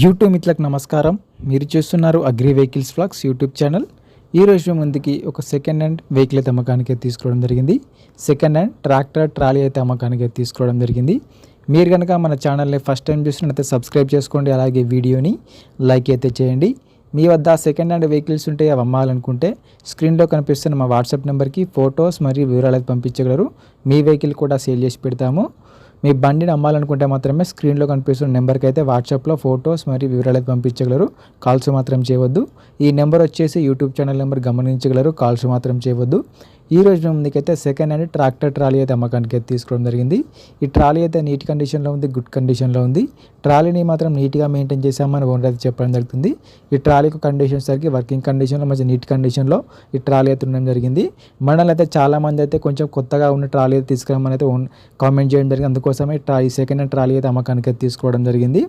YouTube మిత్రులకు నమస్కారం. మీరు చూస్తున్నారు agri vehicles vlogs YouTube channel. ఈ రోజు ముందుకి ఒక సెకండ్ హ్యాండ్ వెహికల్ అయితే అమ్మకానికి తీసుకోవడం జరిగింది. సెకండ్ హ్యాండ్ ట్రాక్టర్ ట్రాలీ అయితే అమ్మకానికి తీసుకోవడం జరిగింది. మీరు కనుక మన ఛానల్ని ఫస్ట్ టైం చూసినట్లయితే సబ్స్క్రైబ్ చేసుకోండి, అలాగే వీడియోని లైక్ అయితే చేయండి. మీ వద్ద సెకండ్ హ్యాండ్ వెహికల్స్ ఉంటే అవి అమ్మాలనుకుంటే స్క్రీన్లో కనిపిస్తున్న మా వాట్సాప్ నెంబర్కి ఫొటోస్ మరియు వివరాలు అయితే పంపించగలరు. మీ వెహికల్ కూడా సేల్ చేసి పెడతాము. మీ బండిని అమ్మాలనుకుంటే మాత్రమే స్క్రీన్లో కనిపిస్తున్న నెంబర్కి అయితే వాట్సాప్లో ఫొటోస్ మరియు వివరాలు అయితే పంపించగలరు. కాల్స్ మాత్రం చేయవద్దు. ఈ నెంబర్ వచ్చేసి యూట్యూబ్ ఛానల్ నెంబర్ గమనించగలరు. కాల్స్ మాత్రం చేయవద్దు. ఈ రోజు ముందుకైతే సెకండ్ హ్యాండ్ ట్రాక్టర్ ట్రాలీ అయితే అమ్మకానికి అయితే తీసుకోవడం జరిగింది. ఈ ట్రాలీ అయితే నీట్ కండిషన్లో ఉంది, గుడ్ కండిషన్లో ఉంది. ట్రాలీని మాత్రం నీట్గా మెయింటైన్ చేసామని ఓనర్ అయితే చెప్పడం జరుగుతుంది. ఈ ట్రాలీకి కండిషన్ సరికి వర్కింగ్ కండిషన్లో మంచి నీట్ కండిషన్లో ఈ ట్రాలీ అయితే ఉండడం జరిగింది. మనల్ని అయితే చాలామంది అయితే కొంచెం కొత్తగా ఉన్న ట్రాలీ అయితే తీసుకురామని అయితే కామెంట్ చేయడం జరిగింది. అందుకోసమే ఈ సెకండ్ హ్యాండ్ ట్రాలీ అయితే అమ్మకానికి అయితే తీసుకోవడం జరిగింది.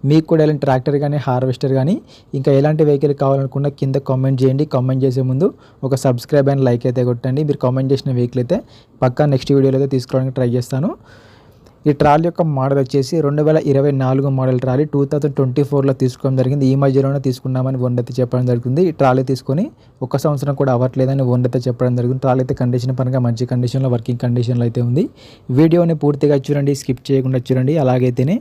మీకు కూడా ఎలాంటి ట్రాక్టర్ కానీ హార్వెస్టర్ కానీ ఇంకా ఎలాంటి వెహికల్ కావాలనుకున్నా కింద కామెంట్ చేయండి. కామెంట్ చేసే ముందు ఒక సబ్స్క్రైబ్ అండ్ లైక్ అయితే కొట్టండి. మీరు కామెంట్ చేసిన వెహికల్ అయితే పక్కా నెక్స్ట్ వీడియోలో అయితే తీసుకోవడానికి ట్రై చేస్తాను. ఈ ట్రాలీ యొక్క మోడల్ వచ్చేసి 2024 మోడల్ ట్రాలీ 2024లో తీసుకోవడం జరిగింది. ఈ మధ్యలోనే తీసుకున్నామని ఓనర్ అయితే చెప్పడం జరుగుతుంది. ఈ ట్రాలీ తీసుకొని 1 సంవత్సరం కూడా అవ్వట్లేదని ఓనర్ అయితే చెప్పడం జరుగుతుంది. ట్రాలీ అయితే కండిషన్ పరంగా మంచి కండిషన్లో వర్కింగ్ కండిషన్లో అయితే ఉంది. వీడియోని పూర్తిగా చూడండి, స్కిప్ చేయకుండా చూడండి. అలాగైతేనే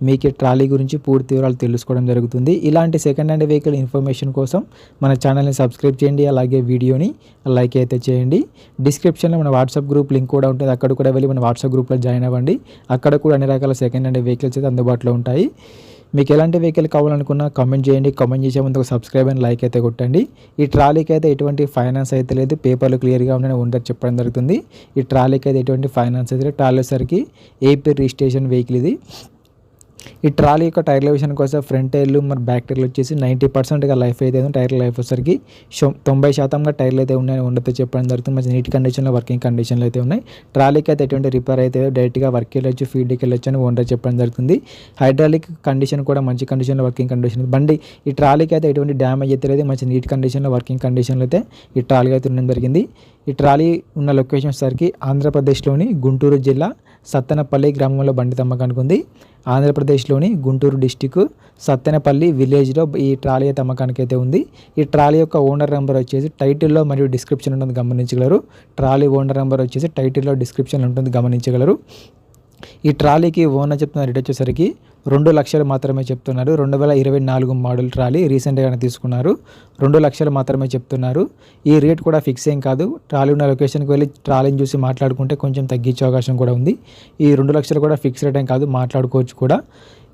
మీకు ట్రాలీ గురించి పూర్తి వివరాలు తెలుసుకోవడం జరుగుతుంది. ఇలాంటి సెకండ్ హ్యాండ్ వెహికల్ ఇన్ఫర్మేషన్ కోసం మన ఛానల్ని సబ్స్క్రైబ్ చేయండి, అలాగే వీడియోని లైక్ అయితే చేయండి. డిస్క్రిప్షన్లో మన వాట్సాప్ గ్రూప్ లింక్ కూడా ఉంటుంది. అక్కడ కూడా వెళ్ళి మన వాట్సాప్ గ్రూప్లో జాయిన్ అవ్వండి. అక్కడ కూడా అన్ని రకాల సెకండ్ హ్యాండ్ వెహికల్స్ అయితే అందుబాటులో ఉంటాయి. మీకు ఎలాంటి వెహికల్ కావాలనుకున్నా కామెంట్ చేయండి. కామెంట్ చేసే ముందు ఒక సబ్స్క్రైబ్ అండ్ లైక్ అయితే కొట్టండి. ఈ ట్రాలీకి అయితే ఎటువంటి ఫైనాన్స్ అయితే లేదు, పేపర్లు క్లియర్గా ఉన్నాయని ఓనర్ చెప్పడం జరుగుతుంది. ఈ ట్రాలీకి అయితే ఎటువంటి ఫైనాన్స్ అయితే లేదు. ట్రాలీ సరికి ఏపీ రిజిస్ట్రేషన్ వెహికల్ ఇది. ఈ ట్రాలీ యొక్క టైర్ల విషయానికి వస్తే ఫ్రంట్ టైర్లు మరి బ్యాక్ టైర్లు వచ్చేసి 90%గా లైఫ్ అయితే ఉంది. టైర్ లైఫ్ వచ్చేసరికి 90% టైర్లు అయితే ఉన్నాయని ఉండతో చెప్పడం జరుగుతుంది. మంచి నీట్ కండిషన్లో వర్కింగ్ కండిషన్లో అయితే ఉన్నాయి. ట్రాలీకి అయితే ఎటువంటి రిపేర్ అయితే డైరెక్ట్గా వర్క్ వెళ్ళొచ్చు, ఫీల్డ్కి వెళ్ళొచ్చు అని ఓనర్ చెప్పడం జరుగుతుంది. హైడ్రాలిక్ కండిషన్ కూడా మంచి కండిషన్లో వర్కింగ్ కండిషన్ బండి. ఈ ట్రాలీకి అయితే ఎటువంటి డ్యామేజ్ అయితే లేదు. మంచి నీట్ కండిషన్లో వర్కింగ్ కండిషన్లో అయితే ఈ ట్రాలీ అయితే ఉండడం జరిగింది. ఈ ట్రాలీ ఉన్న లొకేషన్ సరికి ఆంధ్రప్రదేశ్లోని గుంటూరు జిల్లా సత్తెనపల్లి గ్రామంలో బండి అమ్మకానికి ఉంది. ఆంధ్రప్రదేశ్లోని గుంటూరు డిస్టిక్ సత్తెనపల్లి విలేజ్లో ఈ ట్రాలీ అయితే అమ్మకానికి అయితే ఉంది. ఈ ట్రాలీ యొక్క ఓనర్ నెంబర్ వచ్చేసి టైటిల్లో మరియు డిస్క్రిప్షన్ ఉంటుంది, గమనించగలరు. ట్రాలీ ఓనర్ నెంబర్ వచ్చేసి టైటిల్లో డిస్క్రిప్షన్లో ఉంటుంది, గమనించగలరు. ఈ ట్రాలీకి ఓనర్ చెప్తున్న రేట్ వచ్చేసరికి 2 లక్షలు మాత్రమే చెప్తున్నారు. 2024 మోడల్ ట్రాలీ రీసెంట్గానే తీసుకున్నారు. 2 లక్షలు మాత్రమే చెప్తున్నారు. ఈ రేట్ కూడా ఫిక్స్ ఏం కాదు. ట్రాలీ ఉన్న లొకేషన్కి వెళ్ళి ట్రాలీని చూసి మాట్లాడుకుంటే కొంచెం తగ్గించే అవకాశం కూడా ఉంది. ఈ 2 లక్షలు కూడా ఫిక్స్ రేట్ ఏం కాదు, మాట్లాడుకోవచ్చు కూడా.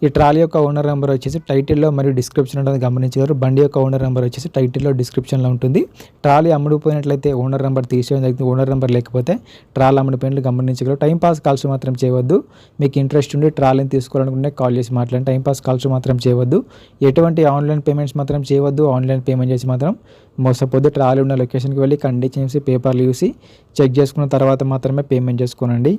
ఈ ట్రాలీ యొక్క ఓనర్ నెంబర్ వచ్చేసి టైటిల్లో మరియు డిస్క్రిప్షన్ ఉంటుంది, గమనించారు. బండి యొక్క ఓనర్ నెంబర్ వచ్చేసి టైటిల్లో డిస్క్రిప్షన్లో ఉంటుంది. ట్రాలీ అమ్ముడుపోయినట్లయితే ఓనర్ నెంబర్ తీసేయడం జరుగుతుంది. ఓనర్ నెంబర్ లేకపోతే ట్రాలీ అమ్ముడుపోయినట్లు గమనించగలరు. టైంపాస్ కాల్స్ మాత్రం చేయవద్దు. మీకు ఇంట్రెస్ట్ ఉండి ట్రాలీని తీసుకోవాలనుకుంటే కాల్ చేసి మాట్లాడండి. టైంపాస్ కాల్స్ మాత్రం చేయవద్దు. ఎటువంటి ఆన్లైన్ పేమెంట్స్ మాత్రం చేయవద్దు. ఆన్లైన్ పేమెంట్ చేసి మాత్రం మోసపోద్దు. ట్రాలీ ఉన్న లొకేషన్కి వెళ్ళి కండిషన్స్ పేపర్లు చూసి చెక్ చేసుకున్న తర్వాత మాత్రమే పేమెంట్ చేసుకోనండి.